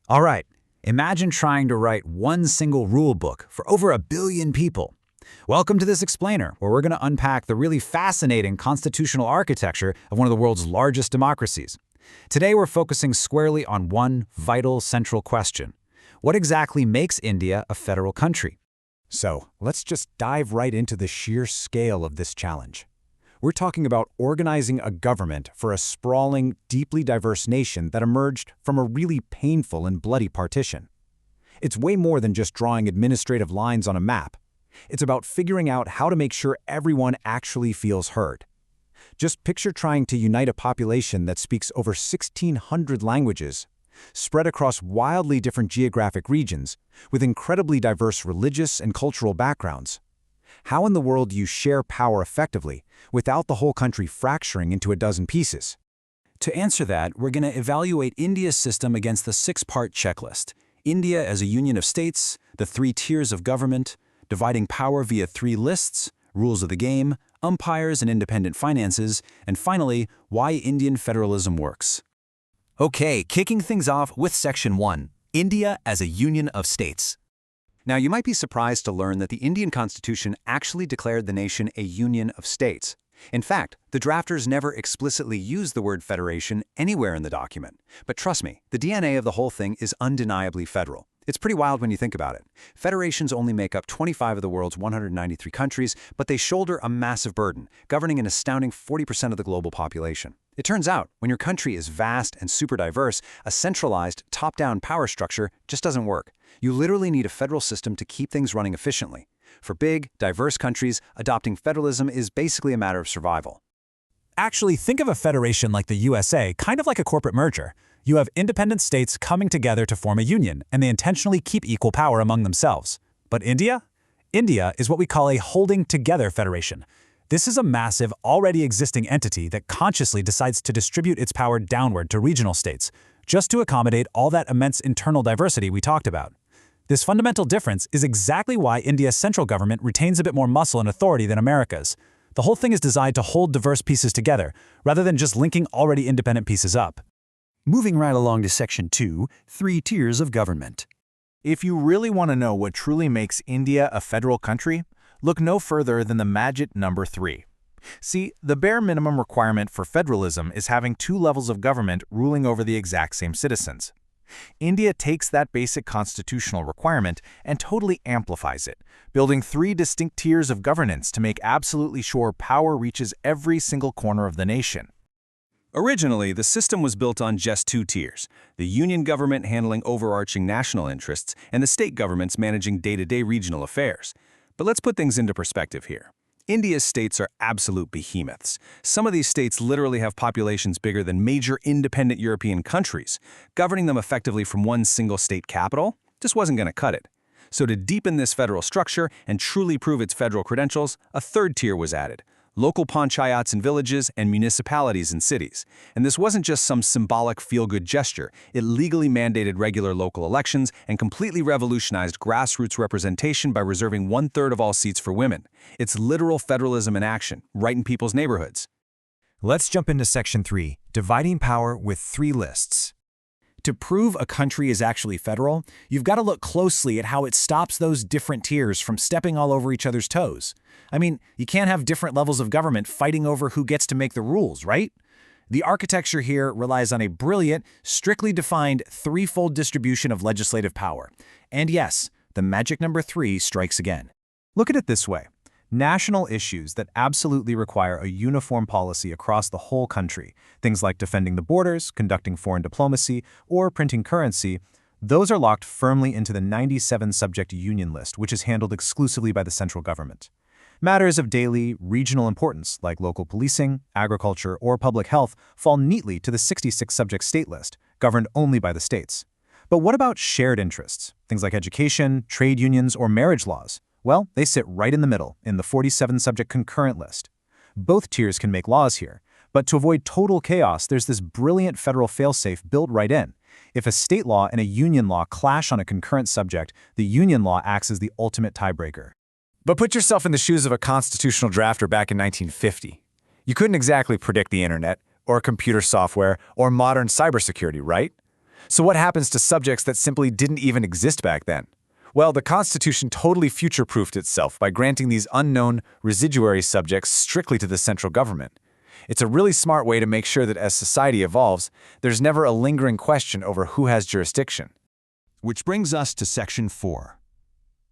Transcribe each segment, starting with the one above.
All right, imagine trying to write one single rule book for over 1 billion people. Welcome to this explainer, where we're going to unpack the really fascinating constitutional architecture of one of the world's largest democracies. Today we're focusing squarely on one vital central question. What exactly makes India a federal country? So, let's just dive right into the sheer scale of this challenge. We're talking about organizing a government for a sprawling, deeply diverse nation that emerged from a really painful and bloody partition. It's way more than just drawing administrative lines on a map. It's about figuring out how to make sure everyone actually feels heard. Just picture trying to unite a population that speaks over 1,600 languages, spread across wildly different geographic regions, with incredibly diverse religious and cultural backgrounds. How in the world do you share power effectively without the whole country fracturing into a dozen pieces? To answer that, we're going to evaluate India's system against the 6-part checklist. India as a union of states, the 3 tiers of government, dividing power via 3 lists, rules of the game, umpires and independent finances, and finally, why Indian federalism works. Okay, kicking things off with Section 1, India as a union of states. Now, you might be surprised to learn that the Indian Constitution actually declared the nation a union of states. In fact, the drafters never explicitly used the word federation anywhere in the document. But trust me, the DNA of the whole thing is undeniably federal. It's pretty wild when you think about it. Federations only make up 25 of the world's 193 countries, but they shoulder a massive burden, governing an astounding 40% of the global population. It turns out, when your country is vast and super diverse, a centralized, top-down power structure just doesn't work. You literally need a federal system to keep things running efficiently. For big, diverse countries, adopting federalism is basically a matter of survival. Actually, think of a federation like the USA, kind of like a corporate merger. You have independent states coming together to form a union, and they intentionally keep equal power among themselves. But India? India is what we call a holding together federation. This is a massive, already existing entity that consciously decides to distribute its power downward to regional states, just to accommodate all that immense internal diversity we talked about. This fundamental difference is exactly why India's central government retains a bit more muscle and authority than America's. The whole thing is designed to hold diverse pieces together, rather than just linking already independent pieces up. Moving right along to Section 2, 3 tiers of government. If you really want to know what truly makes India a federal country, look no further than the magic number 3. See, the bare minimum requirement for federalism is having 2 levels of government ruling over the exact same citizens. India takes that basic constitutional requirement and totally amplifies it, building 3 distinct tiers of governance to make absolutely sure power reaches every single corner of the nation. Originally, the system was built on just 2 tiers, the union government handling overarching national interests and the state governments managing day-to-day regional affairs. But let's put things into perspective here. India's states are absolute behemoths. Some of these states literally have populations bigger than major independent European countries. Governing them effectively from one single state capital just wasn't going to cut it. So to deepen this federal structure and truly prove its federal credentials, a 3rd tier was added. Local panchayats in villages and municipalities in cities. And this wasn't just some symbolic feel-good gesture. It legally mandated regular local elections and completely revolutionized grassroots representation by reserving 1/3 of all seats for women. It's literal federalism in action, right in people's neighborhoods. Let's jump into Section 3, dividing power with 3 lists. To prove a country is actually federal, you've got to look closely at how it stops those different tiers from stepping all over each other's toes. I mean, you can't have different levels of government fighting over who gets to make the rules, right? The architecture here relies on a brilliant, strictly defined 3-fold distribution of legislative power. And yes, the magic number 3 strikes again. Look at it this way. National issues that absolutely require a uniform policy across the whole country, things like defending the borders, conducting foreign diplomacy, or printing currency, those are locked firmly into the 97-subject union list, which is handled exclusively by the central government. Matters of daily, regional importance, like local policing, agriculture, or public health, fall neatly to the 66-subject state list, governed only by the states. But what about shared interests, things like education, trade unions, or marriage laws? Well, they sit right in the middle, in the 47-subject concurrent list. Both tiers can make laws here, but to avoid total chaos, there's this brilliant federal failsafe built right in. If a state law and a union law clash on a concurrent subject, the union law acts as the ultimate tiebreaker. But put yourself in the shoes of a constitutional drafter back in 1950. You couldn't exactly predict the internet, or computer software, or modern cybersecurity, right? So what happens to subjects that simply didn't even exist back then? Well, the Constitution totally future-proofed itself by granting these unknown residuary subjects strictly to the central government. It's a really smart way to make sure that as society evolves, there's never a lingering question over who has jurisdiction. Which brings us to Section 4,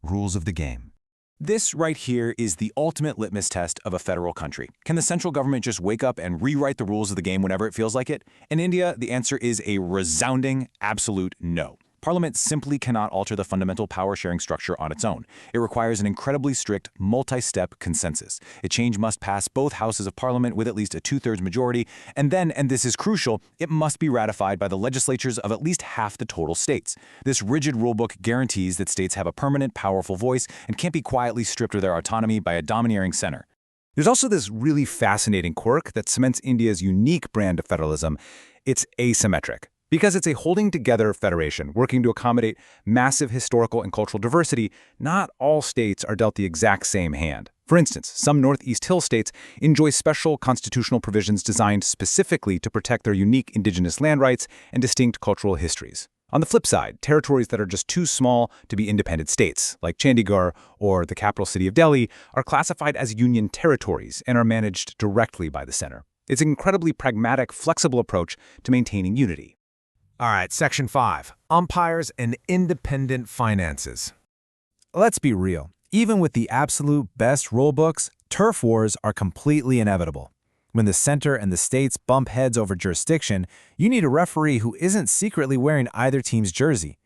Rules of the Game. This right here is the ultimate litmus test of a federal country. Can the central government just wake up and rewrite the rules of the game whenever it feels like it? In India, the answer is a resounding, absolute no. Parliament simply cannot alter the fundamental power-sharing structure on its own. It requires an incredibly strict, multi-step consensus. A change must pass both houses of Parliament with at least a two-thirds majority, and then, and this is crucial, it must be ratified by the legislatures of at least half the total states. This rigid rulebook guarantees that states have a permanent, powerful voice and can't be quietly stripped of their autonomy by a domineering center. There's also this really fascinating quirk that cements India's unique brand of federalism. It's asymmetric. Because it's a holding-together federation working to accommodate massive historical and cultural diversity, not all states are dealt the exact same hand. For instance, some Northeast Hill states enjoy special constitutional provisions designed specifically to protect their unique indigenous land rights and distinct cultural histories. On the flip side, territories that are just too small to be independent states, like Chandigarh or the capital city of Delhi, are classified as union territories and are managed directly by the center. It's an incredibly pragmatic, flexible approach to maintaining unity. All right, Section 5, Umpires and Independent Finances. Let's be real. Even with the absolute best rulebooks, turf wars are completely inevitable. When the center and the states bump heads over jurisdiction, you need a referee who isn't secretly wearing either team's jersey.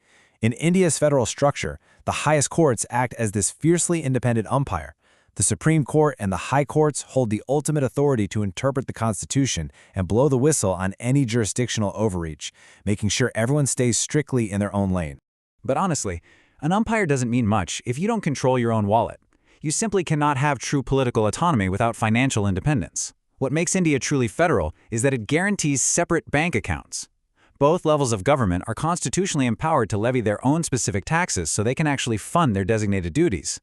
In India's federal structure, the highest courts act as this fiercely independent umpire. The Supreme Court and the High Courts hold the ultimate authority to interpret the Constitution and blow the whistle on any jurisdictional overreach, making sure everyone stays strictly in their own lane. But honestly, an umpire doesn't mean much if you don't control your own wallet. You simply cannot have true political autonomy without financial independence. What makes India truly federal is that it guarantees separate bank accounts. Both levels of government are constitutionally empowered to levy their own specific taxes so they can actually fund their designated duties.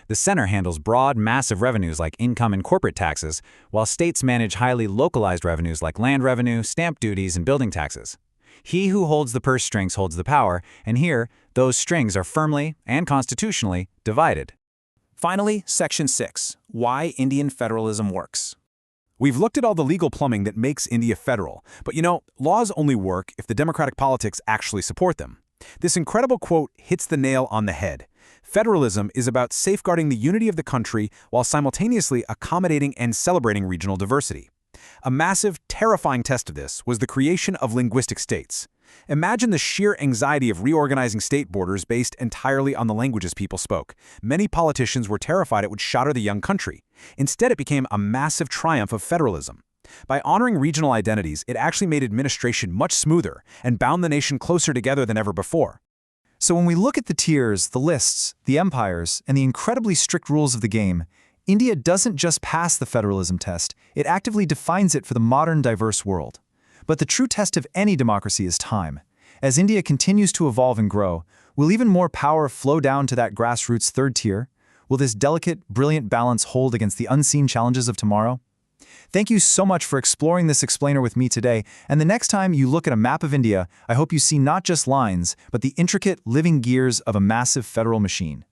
The center handles broad, massive revenues like income and corporate taxes, while states manage highly localized revenues like land revenue, stamp duties, and building taxes. He who holds the purse strings holds the power, and here, those strings are firmly and constitutionally divided. Finally, Section 6, Why Indian Federalism Works. We've looked at all the legal plumbing that makes India federal, but laws only work if the democratic politics actually support them. This incredible quote hits the nail on the head. Federalism is about safeguarding the unity of the country while simultaneously accommodating and celebrating regional diversity. A massive, terrifying test of this was the creation of linguistic states. Imagine the sheer anxiety of reorganizing state borders based entirely on the languages people spoke. Many politicians were terrified it would shatter the young country. Instead, it became a massive triumph of federalism. By honoring regional identities, it actually made administration much smoother and bound the nation closer together than ever before. So when we look at the tiers, the lists, the empires, and the incredibly strict rules of the game, India doesn't just pass the federalism test, it actively defines it for the modern, diverse world. But the true test of any democracy is time. As India continues to evolve and grow, will even more power flow down to that grassroots third tier? Will this delicate, brilliant balance hold against the unseen challenges of tomorrow? Thank you so much for exploring this explainer with me today, and the next time you look at a map of India, I hope you see not just lines, but the intricate, living gears of a massive federal machine.